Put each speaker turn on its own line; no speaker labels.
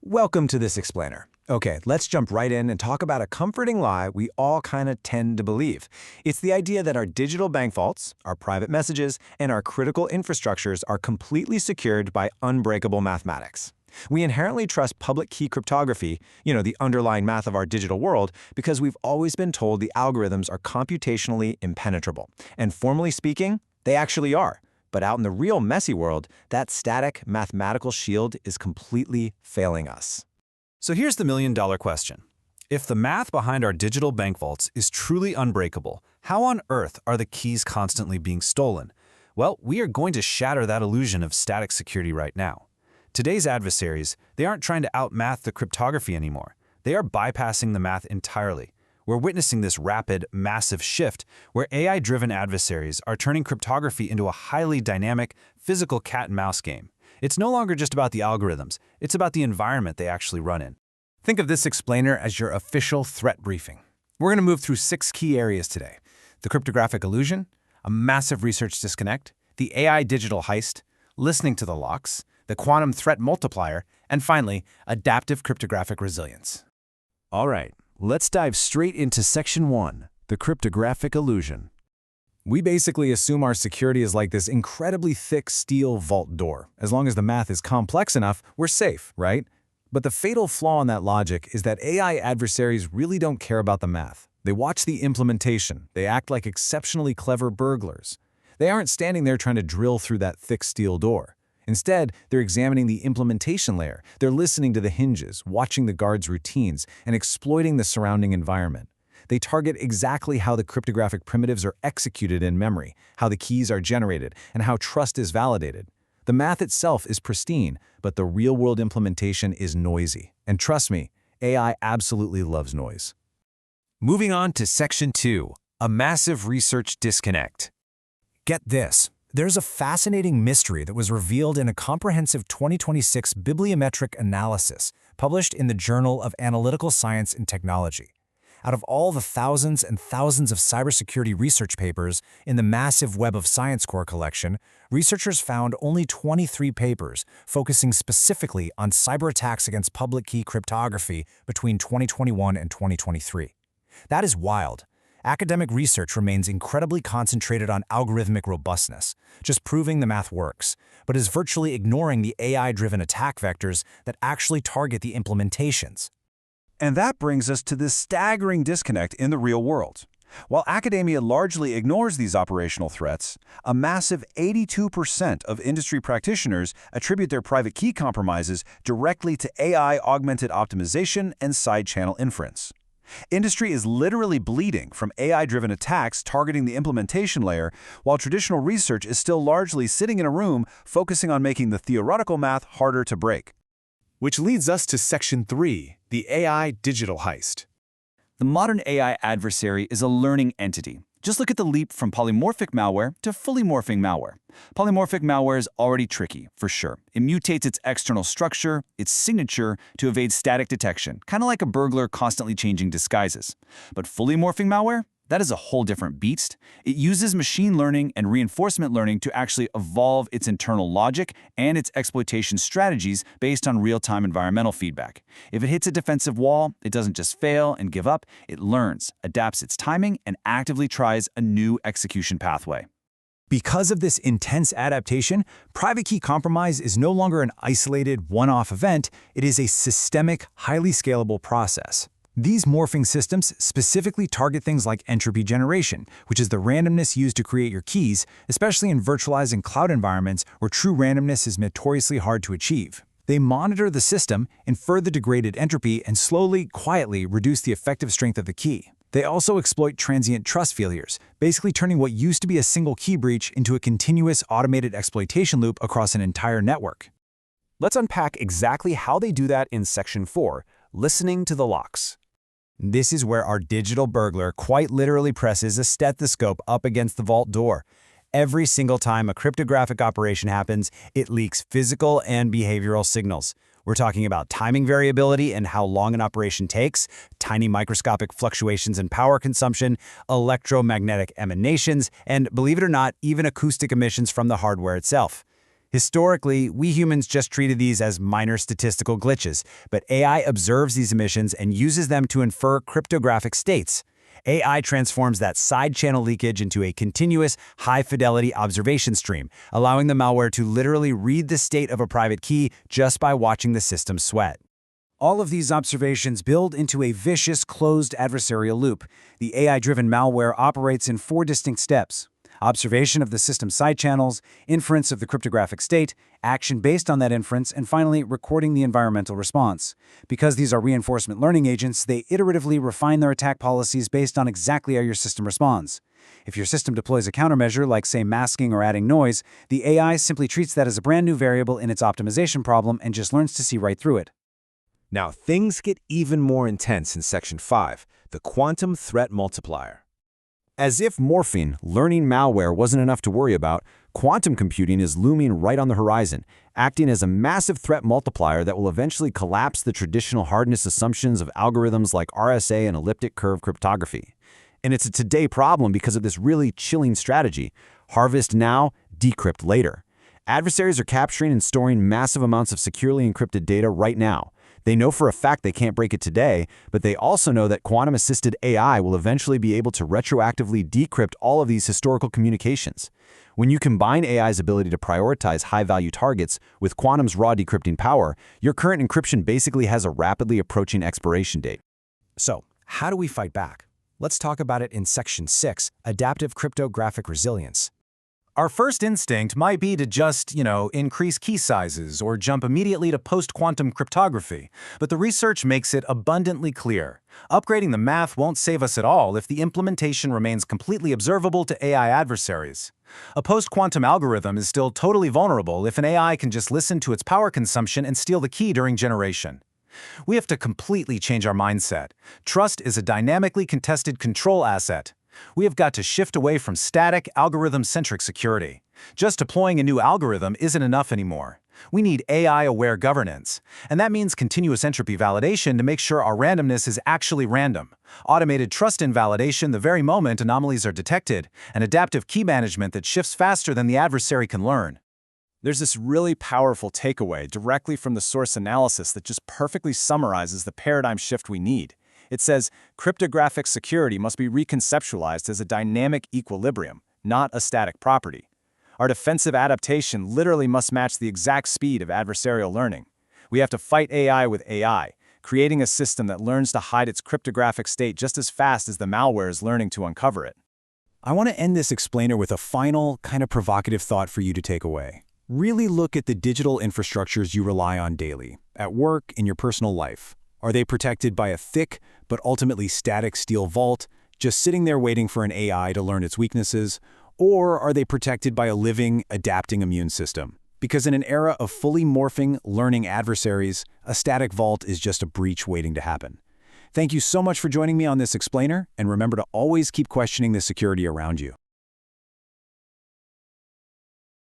Welcome to this explainer. Okay, let's jump right in and talk about a comforting lie we all kind of tend to believe. It's the idea that our digital bank vaults, our private messages, and our critical infrastructures are completely secured by unbreakable mathematics. We inherently trust public key cryptography, the underlying math of our digital world, because we've always been told the algorithms are computationally impenetrable. And formally speaking, they actually are. But out in the real messy world, that static mathematical shield is completely failing us.
So here's the million-dollar question. If the math behind our digital bank vaults is truly unbreakable, how on earth are the keys constantly being stolen? Well, we are going to shatter that illusion of static security right now. Today's adversaries, they aren't trying to outmath the cryptography anymore. They are bypassing the math entirely. We're witnessing this rapid, massive shift where AI-driven adversaries are turning cryptography into a highly dynamic, physical cat-and-mouse game. It's no longer just about the algorithms, it's about the environment they actually run in.
Think of this explainer as your official threat briefing. We're going to move through 6 key areas today: the cryptographic illusion, a massive research disconnect, the AI digital heist, listening to the locks, the quantum threat multiplier, and finally, adaptive cryptographic resilience. All right. Let's dive straight into Section 1, the cryptographic illusion. We basically assume our security is like this incredibly thick steel vault door. As long as the math is complex enough, we're safe, right? But the fatal flaw in that logic is that AI adversaries really don't care about the math. They watch the implementation. They act like exceptionally clever burglars. They aren't standing there trying to drill through that thick steel door. Instead, they're examining the implementation layer. They're listening to the hinges, watching the guard's routines, and exploiting the surrounding environment. They target exactly how the cryptographic primitives are executed in memory, how the keys are generated, and how trust is validated. The math itself is pristine, but the real-world implementation is noisy. And trust me, AI absolutely loves noise. Moving on to Section 2, a massive research disconnect. Get this. There's a fascinating mystery that was revealed in a comprehensive 2026 bibliometric analysis published in the Journal of Analytical Science and Technology. Out of all the thousands and thousands of cybersecurity research papers in the massive Web of Science core collection, researchers found only 23 papers focusing specifically on cyber attacks against public key cryptography between 2021 and 2023. That is wild. Academic research remains incredibly concentrated on algorithmic robustness, just proving the math works, but is virtually ignoring the AI-driven attack vectors that actually target the implementations.
And that brings us to this staggering disconnect in the real world. While academia largely ignores these operational threats, a massive 82% of industry practitioners attribute their private key compromises directly to AI-augmented optimization and side-channel inference. Industry is literally bleeding from AI-driven attacks targeting the implementation layer, while traditional research is still largely sitting in a room focusing on making the theoretical math harder to break.
Which leads us to Section 3, the AI digital heist.
The modern AI adversary is a learning entity. Just look at the leap from polymorphic malware to fully morphing malware. Polymorphic malware is already tricky, for sure. It mutates its external structure, its signature, to evade static detection, kind of like a burglar constantly changing disguises. But fully morphing malware? That is a whole different beast. It uses machine learning and reinforcement learning to actually evolve its internal logic and its exploitation strategies based on real-time environmental feedback. If it hits a defensive wall, it doesn't just fail and give up, it learns, adapts its timing, and actively tries a new execution pathway.
Because of this intense adaptation, private key compromise is no longer an isolated, one-off event. It is a systemic, highly scalable process. These morphing systems specifically target things like entropy generation, which is the randomness used to create your keys, especially in virtualized and cloud environments where true randomness is notoriously hard to achieve. They monitor the system, infer the degraded entropy, and slowly, quietly reduce the effective strength of the key. They also exploit transient trust failures, basically turning what used to be a single key breach into a continuous automated exploitation loop across an entire network.
Let's unpack exactly how they do that in Section 4, listening to the locks.
This is where our digital burglar quite literally presses a stethoscope up against the vault door. Every single time a cryptographic operation happens, it leaks physical and behavioral signals. We're talking about timing variability and how long an operation takes, tiny microscopic fluctuations in power consumption, electromagnetic emanations, and believe it or not, even acoustic emissions from the hardware itself.
Historically, we humans just treated these as minor statistical glitches, but AI observes these emissions and uses them to infer cryptographic states. AI transforms that side-channel leakage into a continuous, high-fidelity observation stream, allowing the malware to literally read the state of a private key just by watching the system sweat. All of these observations build into a vicious, closed adversarial loop. The AI-driven malware operates in 4 distinct steps: observation of the system's side channels, inference of the cryptographic state, action based on that inference, and finally, recording the environmental response. Because these are reinforcement learning agents, they iteratively refine their attack policies based on exactly how your system responds. If your system deploys a countermeasure, like, say, masking or adding noise, the AI simply treats that as a brand new variable in its optimization problem and just learns to see right through it.
Now, things get even more intense in Section 5, the quantum threat multiplier. As if morphing, learning malware wasn't enough to worry about, quantum computing is looming right on the horizon, acting as a massive threat multiplier that will eventually collapse the traditional hardness assumptions of algorithms like RSA and elliptic curve cryptography. And it's a today problem because of this really chilling strategy: harvest now, decrypt later. Adversaries are capturing and storing massive amounts of securely encrypted data right now. They know for a fact they can't break it today, but they also know that quantum-assisted AI will eventually be able to retroactively decrypt all of these historical communications. When you combine AI's ability to prioritize high-value targets with quantum's raw decrypting power, your current encryption basically has a rapidly approaching expiration date.
So, how do we fight back? Let's talk about it in Section 6, Adaptive Cryptographic Resilience.
Our first instinct might be to just, increase key sizes or jump immediately to post-quantum cryptography, but the research makes it abundantly clear. Upgrading the math won't save us at all if the implementation remains completely observable to AI adversaries. A post-quantum algorithm is still totally vulnerable if an AI can just listen to its power consumption and steal the key during generation. We have to completely change our mindset. Trust is a dynamically contested control asset. We have got to shift away from static, algorithm-centric security. Just deploying a new algorithm isn't enough anymore. We need AI-aware governance, and that means continuous entropy validation to make sure our randomness is actually random, automated trust invalidation the very moment anomalies are detected, and adaptive key management that shifts faster than the adversary can learn.
There's this really powerful takeaway directly from the source analysis that just perfectly summarizes the paradigm shift we need. It says, cryptographic security must be reconceptualized as a dynamic equilibrium, not a static property. Our defensive adaptation literally must match the exact speed of adversarial learning. We have to fight AI with AI, creating a system that learns to hide its cryptographic state just as fast as the malware is learning to uncover it.
I want to end this explainer with a final, kind of provocative thought for you to take away. Really look at the digital infrastructures you rely on daily, at work, in your personal life. Are they protected by a thick, but ultimately static steel vault, just sitting there waiting for an AI to learn its weaknesses? Or are they protected by a living, adapting immune system? Because in an era of fully morphing, learning adversaries, a static vault is just a breach waiting to happen. Thank you so much for joining me on this explainer, and remember to always keep questioning the security around you.